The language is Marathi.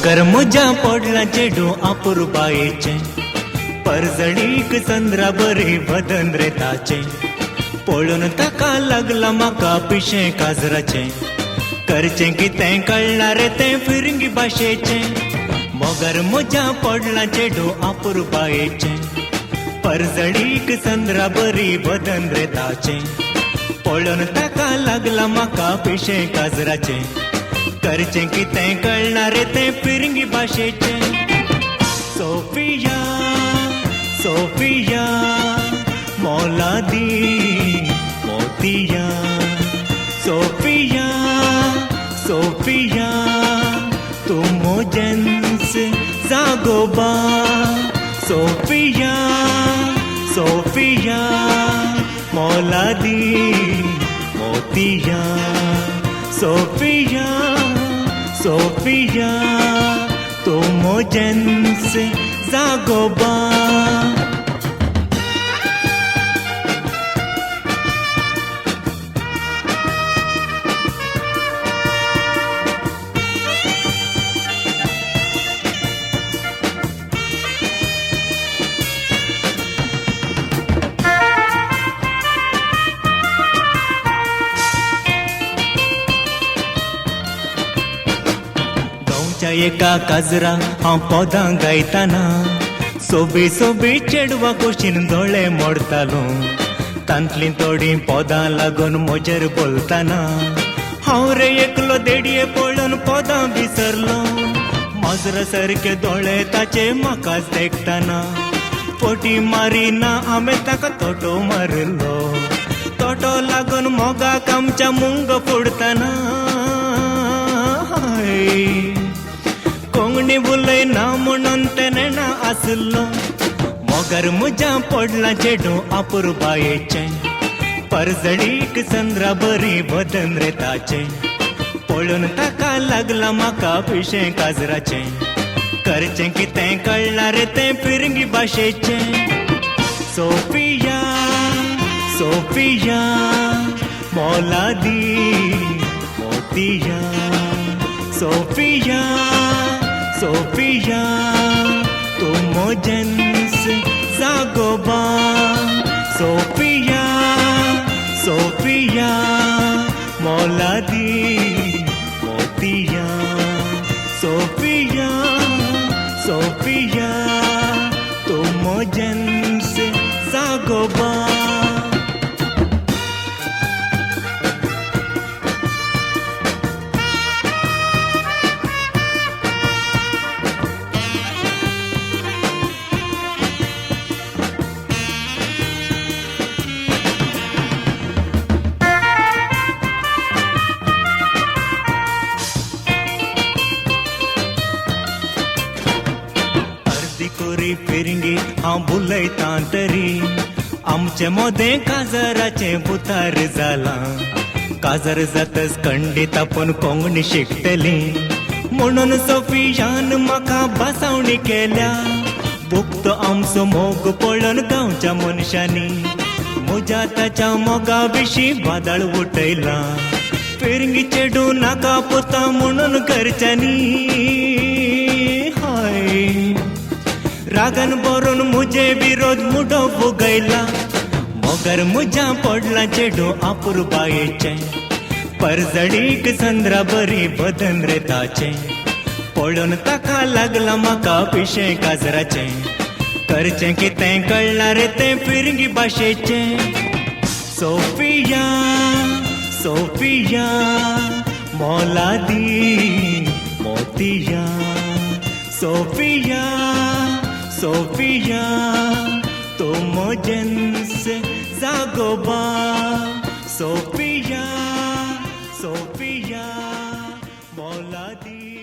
मोगर मुजा पडला चेडू आपुर बायेचे परजडीक चंद्रा बरी बदन रे ताचे पळून ताका लागला म्हाका पिशे काजराचे करचें कितें कळना रे तें फिरंगी भाशेचे मोगर मुजा पडला चेडू आपुर बायेचे परजडीक चंद्रा बरी बदन रे ताचे पळून ताका लागला म्हाका पिशे काजराचे करचें कितें कळना रे तें फिरंगी भाशेचे सोफिया सोफिया मौलादी मोतिया सोफिया सोफिया तुम मोजन्स जागोबा सोफिया सोफिया मौलादी मोतिया सोफिया सोफिया तुम मोजन्स जागोबा एका काजरा हांव पोदां गायताना सोबी सोबी चेडवा कुशीन दोळे मोडतालो तांतली थोडी पोदां लागून मोजेर बोलताना हांव रे एकलो देडये पळोवन पोदां विसरलो माजरा सारके दोळे ताचे म्हाकाच देखताना पोटी मारिना हांवें ताका तोटो मारलो तोटो लागून मोगाक आमच्या मुंग फोडताना कोंगणी बुलय ना म्हणून तेणें आसलो मोगर मुजा पडला चेडू आपुर बायेचे परजडीक चंद्रा बरी बदन रे ताचे पळून ताका लागला म्हाका पिशे काजराचे करचें कितें कळना रे तें फिरंगी भाशेचे सोफिया सोफिया मौलादी मोतिया सोफिया सोफिया तुम मोजन्स जागोबा सोफिया सोफिया मौलादी मोतिया सोफिया सोफिया तुम मोजन्स जागोबा कोरी फिरंगी हांव बुलयतां तरी आमचे मोदें काजराचें बुतार जालां काजर जातच खंडीत आपूण कोंगणी शिकतली म्हणून सोफियान म्हाका बासावणी केल्या बुकतो आमचो मोग पळोवन गांवच्या मनशांनी म्हज्या ताच्या मोगा विशीं वादळ उठयला फिरंगी चेडू नाका पुता म्हणून घरच्यांनी रागन बरोवन मुझे विरोध मुडो फुगयला मोगर मुजा पडला चेडू आपुर बायेचे परजडीक चंद्रा बरी बदन रे ताचे पळोवन ताका लागला म्हाका पिशे काजराचे करचें कितें कळना रे तें फिरंगी भाशेचे सोफिया सोफिया मौलादी मोतिया सोफिया सोफिया तुम मोजन्स जागोबा सोफिया सोफिया मौलादी